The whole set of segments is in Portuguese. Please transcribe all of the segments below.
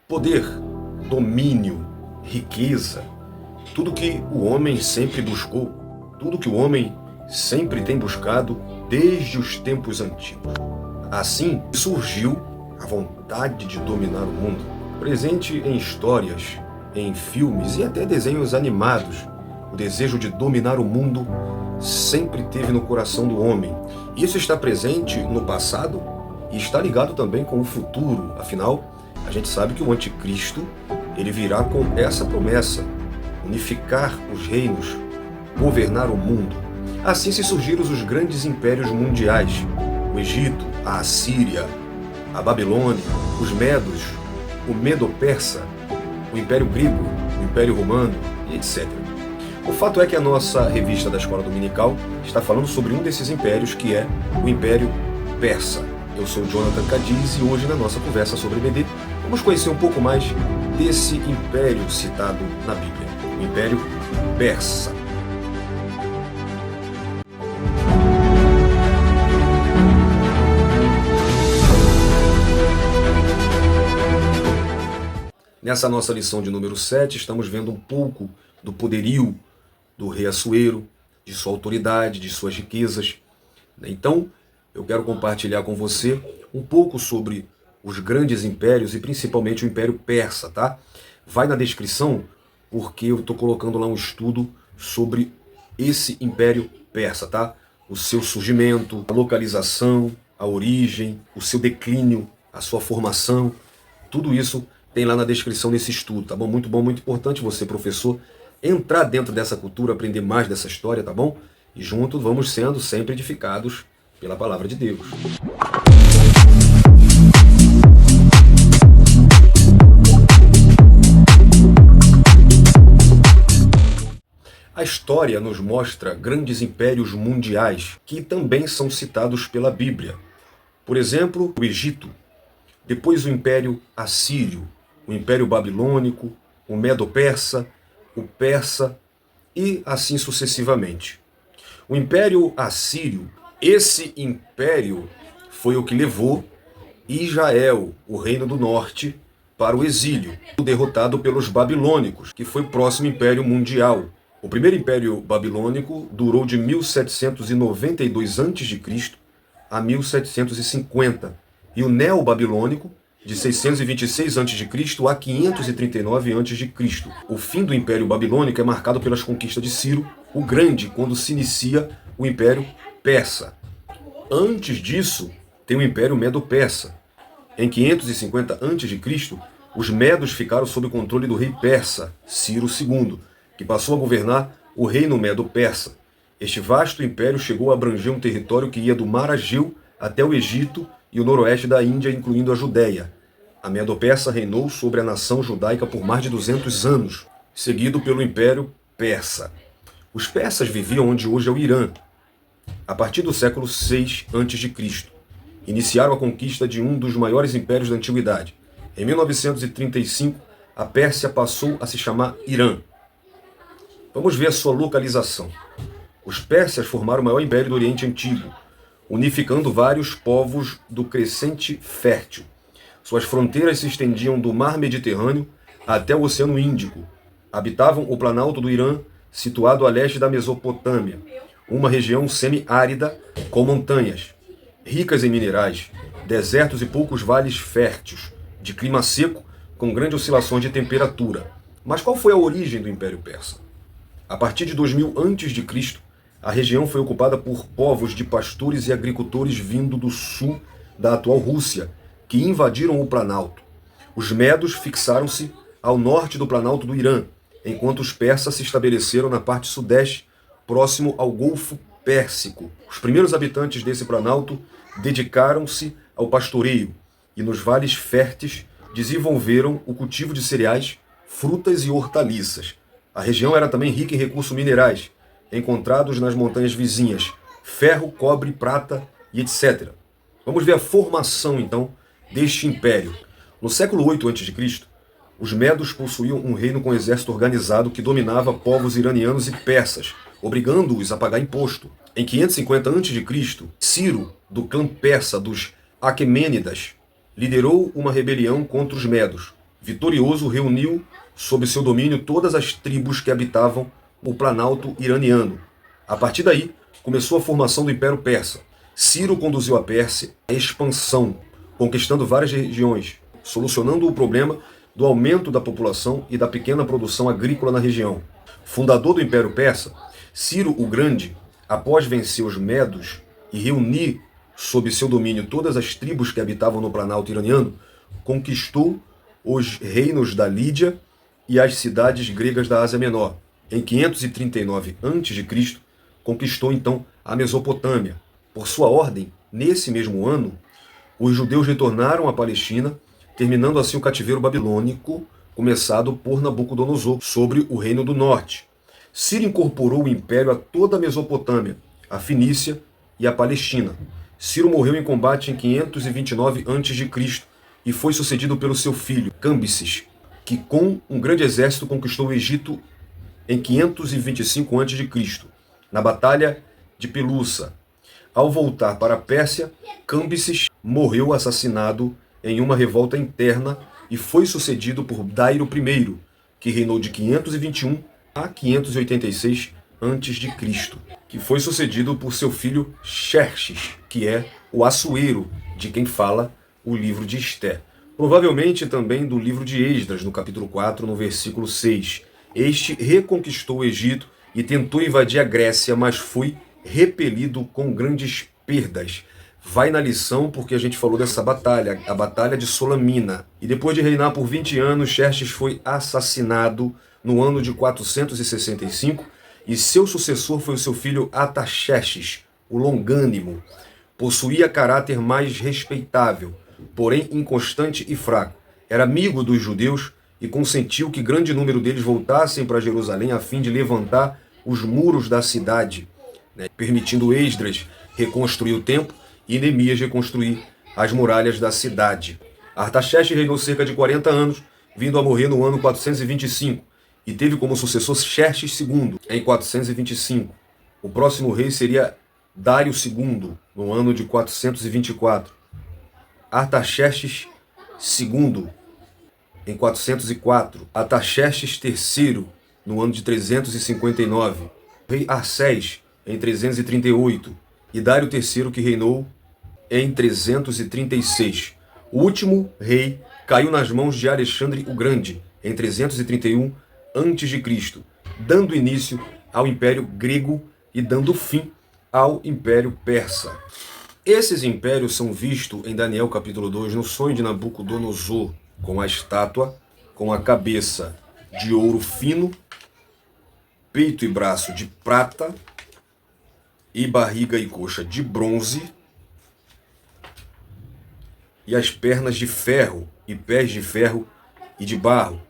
Poder, domínio, riqueza, tudo que o homem sempre buscou, tudo que o homem sempre tem buscado desde os tempos antigos. Assim surgiu a vontade de dominar o mundo, presente em histórias, em filmes e até desenhos animados. O desejo de dominar o mundo sempre teve no coração do homem. Isso está presente no passado e está ligado também com o futuro. Afinal, a gente sabe que o anticristo, ele virá com essa promessa: unificar os reinos, governar o mundo. Assim se surgiram os grandes impérios mundiais: o Egito, a Assíria, a Babilônia, os Medos, o Medo-Persa, o Império Grego, o Império Romano e etc. O fato é que a nossa revista da Escola Dominical está falando sobre um desses impérios, que é o Império Persa. Eu sou Jonathan Cadiz e hoje, na nossa conversa sobre EBD, vamos conhecer um pouco mais desse império citado na Bíblia, o Império Persa. Nessa nossa lição de número 7, estamos vendo um pouco do poderio do rei Assuero, de sua autoridade, de suas riquezas. Então, eu quero compartilhar com você um pouco sobre os grandes impérios e principalmente o Império Persa, tá? Vai na descrição, porque eu estou colocando lá um estudo sobre esse Império Persa, tá? O seu surgimento, a localização, a origem, o seu declínio, a sua formação, tudo isso tem lá na descrição desse estudo, tá bom? Muito bom, muito importante você, professor, entrar dentro dessa cultura, aprender mais dessa história, tá bom? E juntos vamos sendo sempre edificados pela palavra de Deus. A história nos mostra grandes impérios mundiais que também são citados pela Bíblia. Por exemplo, o Egito, depois o Império Assírio, o Império Babilônico, o Medo-Persa, o Persa e assim sucessivamente. O Império Assírio, esse império foi o que levou Israel, o Reino do Norte, para o exílio, derrotado pelos babilônicos, que foi o próximo império mundial. O primeiro império babilônico durou de 1792 a.C. a 1750, e o neobabilônico de 626 a.C. a 539 a.C. O fim do Império Babilônico é marcado pelas conquistas de Ciro, o Grande, quando se inicia o Império Persa. Antes disso, tem o Império Medo-Persa. Em 550 a.C., os Medos ficaram sob o controle do rei persa, Ciro II, que passou a governar o reino Medo-Persa. Este vasto império chegou a abranger um território que ia do Mar Egeu até o Egito e o noroeste da Índia, incluindo a Judéia. A Medo-Persa reinou sobre a nação judaica por mais de 200 anos, seguido pelo Império Persa. Os persas viviam onde hoje é o Irã. A partir do século VI a.C., iniciaram a conquista de um dos maiores impérios da antiguidade. Em 1935, a Pérsia passou a se chamar Irã. Vamos ver a sua localização. Os persas formaram o maior império do Oriente Antigo, unificando vários povos do crescente fértil. Suas fronteiras se estendiam do Mar Mediterrâneo até o Oceano Índico. Habitavam o Planalto do Irã, situado a leste da Mesopotâmia, uma região semi-árida com montanhas, ricas em minerais, desertos e poucos vales férteis, de clima seco, com grandes oscilações de temperatura. Mas qual foi a origem do Império Persa? A partir de 2000 a.C., a região foi ocupada por povos de pastores e agricultores vindo do sul da atual Rússia, que invadiram o Planalto. Os medos fixaram-se ao norte do Planalto do Irã, enquanto os persas se estabeleceram na parte sudeste, próximo ao Golfo Pérsico. Os primeiros habitantes desse Planalto dedicaram-se ao pastoreio e nos vales férteis desenvolveram o cultivo de cereais, frutas e hortaliças. A região era também rica em recursos minerais, encontrados nas montanhas vizinhas, ferro, cobre, prata e etc. Vamos ver a formação, então, deste império. No século VIII a.C., os medos possuíam um reino com exército organizado que dominava povos iranianos e persas, obrigando-os a pagar imposto. Em 550 a.C., Ciro, do clã persa dos Aquemênidas, liderou uma rebelião contra os medos, Vitorioso, reuniu sob seu domínio todas as tribos que habitavam o planalto iraniano. A partir daí, começou a formação do Império Persa. Ciro conduziu a Pérsia à expansão, conquistando várias regiões, solucionando o problema do aumento da população e da pequena produção agrícola na região. Fundador do Império Persa, Ciro o Grande, após vencer os Medos e reunir sob seu domínio todas as tribos que habitavam no planalto iraniano, conquistou os reinos da Lídia e as cidades gregas da Ásia Menor. Em 539 a.C., conquistou então a Mesopotâmia. Por sua ordem, nesse mesmo ano, os judeus retornaram à Palestina, terminando assim o cativeiro babilônico começado por Nabucodonosor sobre o Reino do Norte. Ciro incorporou o império a toda a Mesopotâmia, a Fenícia e a Palestina. Ciro morreu em combate em 529 a.C. e foi sucedido pelo seu filho, Cambises, que com um grande exército conquistou o Egito em 525 a.C., na Batalha de Pelusa. Ao voltar para a Pérsia, Cambises morreu assassinado em uma revolta interna e foi sucedido por Dairo I, que reinou de 521 a 586 a.C., que foi sucedido por seu filho Xerxes, que é o Assuero, de quem fala o livro de Esté. Provavelmente também do livro de Esdras, no capítulo 4, no versículo 6. Este reconquistou o Egito e tentou invadir a Grécia, mas foi repelido com grandes perdas. Vai na lição porque a gente falou dessa batalha, a Batalha de Solamina. E depois de reinar por 20 anos, Xerxes foi assassinado no ano de 465, e seu sucessor foi o seu filho Artaxerxes, o Longânimo. Possuía caráter mais respeitável, porém inconstante e fraco. Era amigo dos judeus e consentiu que grande número deles voltassem para Jerusalém a fim de levantar os muros da cidade, permitindo Esdras reconstruir o templo e Neemias reconstruir as muralhas da cidade. Artaxerxes reinou cerca de 40 anos, vindo a morrer no ano 425, e teve como sucessor Xerxes II, em 425. O próximo rei seria Dário II, no ano de 424. Artaxerxes II, em 404. Artaxerxes III, no ano de 359. Rei Arcés, em 338. E Dário III, que reinou em 336. O último rei caiu nas mãos de Alexandre o Grande, em 331 a.C., dando início ao Império Grego e dando fim ao Império Persa. Esses impérios são vistos em Daniel capítulo 2, no sonho de Nabucodonosor, com a estátua, com a cabeça de ouro fino, peito e braço de prata, e barriga e coxa de bronze, e as pernas de ferro, e pés de ferro e de barro.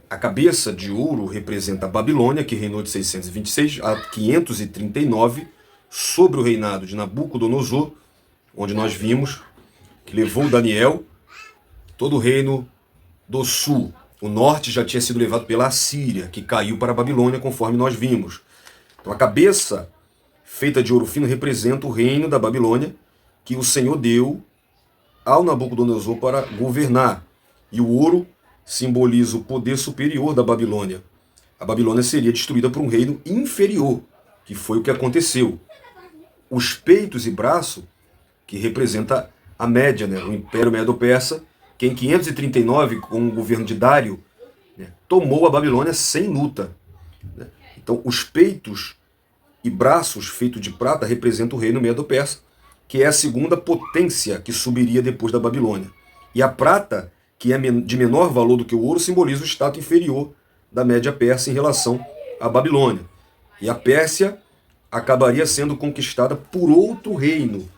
A cabeça de ouro representa a Babilônia, que reinou de 626 a 539, sobre o reinado de Nabucodonosor, onde nós vimos que levou Daniel, todo o reino do sul. O norte já tinha sido levado pela Assíria, que caiu para a Babilônia, conforme nós vimos. Então a cabeça feita de ouro fino representa o reino da Babilônia, que o Senhor deu ao Nabucodonosor para governar. E o ouro simboliza o poder superior da Babilônia. A Babilônia seria destruída por um reino inferior, que foi o que aconteceu. Os peitos e braço, que representa a Média, o Império Medo-Persa, que em 539, com o governo de Dário, tomou a Babilônia sem luta. Então, os peitos e braços feitos de prata representam o reino Medo-Persa, que é a segunda potência que subiria depois da Babilônia. E a prata, que é de menor valor do que o ouro, simboliza o status inferior da Média Persa em relação à Babilônia. E a Pérsia acabaria sendo conquistada por outro reino,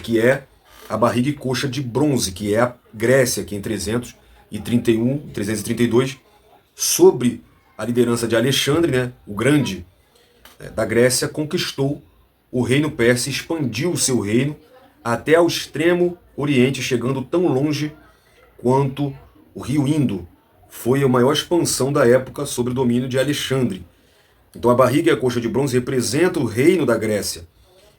que é a barriga e coxa de bronze, que é a Grécia, que em 332, sobre a liderança de Alexandre, o Grande, da Grécia, conquistou o reino persa e expandiu o seu reino até ao extremo oriente, chegando tão longe quanto o rio Indo. Foi a maior expansão da época sob o domínio de Alexandre. Então a barriga e a coxa de bronze representam o reino da Grécia.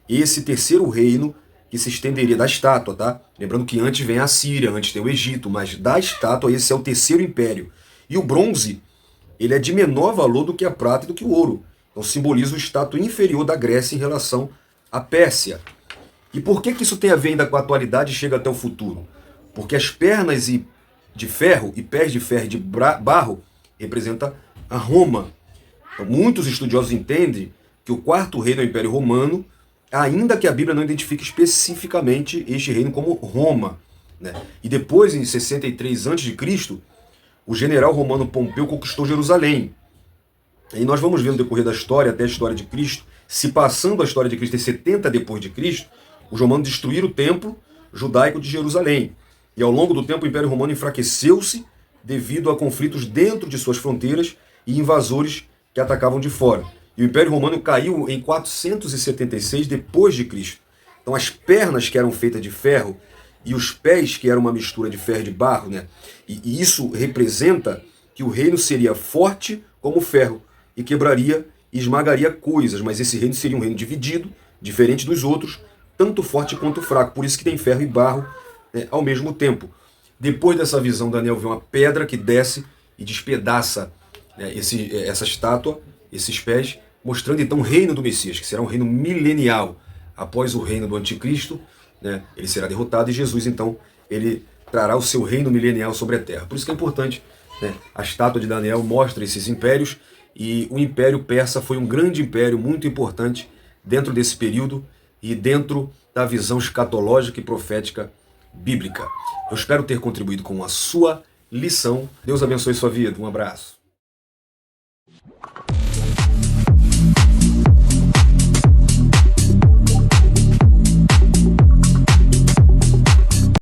Esse terceiro reino que se estenderia da estátua, tá? Lembrando que antes vem a Síria, antes tem o Egito, mas da estátua esse é o terceiro império. E o bronze, ele é de menor valor do que a prata e do que o ouro. Então simboliza o status inferior da Grécia em relação à Pérsia. E por que isso tem a ver ainda com a atualidade e chega até o futuro? Porque as pernas de ferro e pés de ferro e de barro representam a Roma. Então, muitos estudiosos entendem que o quarto reino é o Império Romano, ainda que a Bíblia não identifique especificamente este reino como Roma, né? E depois, em 63 a.C., o general romano Pompeu conquistou Jerusalém. E nós vamos ver no decorrer da história, até a história de Cristo, se passando a história de Cristo em 70 depois de Cristo, os romanos destruíram o templo judaico de Jerusalém. E ao longo do tempo o Império Romano enfraqueceu-se devido a conflitos dentro de suas fronteiras e invasores que atacavam de fora. E o Império Romano caiu em 476 depois de Cristo. Então as pernas que eram feitas de ferro e os pés que eram uma mistura de ferro e de barro, né? E isso representa que o reino seria forte como ferro e quebraria e esmagaria coisas, mas esse reino seria um reino dividido, diferente dos outros, tanto forte quanto fraco. Por isso que tem ferro e barro, né, ao mesmo tempo. Depois dessa visão, Daniel vê uma pedra que desce e despedaça, né, essa estátua, esses pés, mostrando então o reino do Messias, que será um reino milenial. Após o reino do anticristo, né, ele será derrotado e Jesus então ele trará o seu reino milenial sobre a terra. Por isso que é importante, né, a estátua de Daniel mostra esses impérios, e o Império Persa foi um grande império muito importante dentro desse período e dentro da visão escatológica e profética bíblica. Eu espero ter contribuído com a sua lição. Deus abençoe sua vida. Um abraço.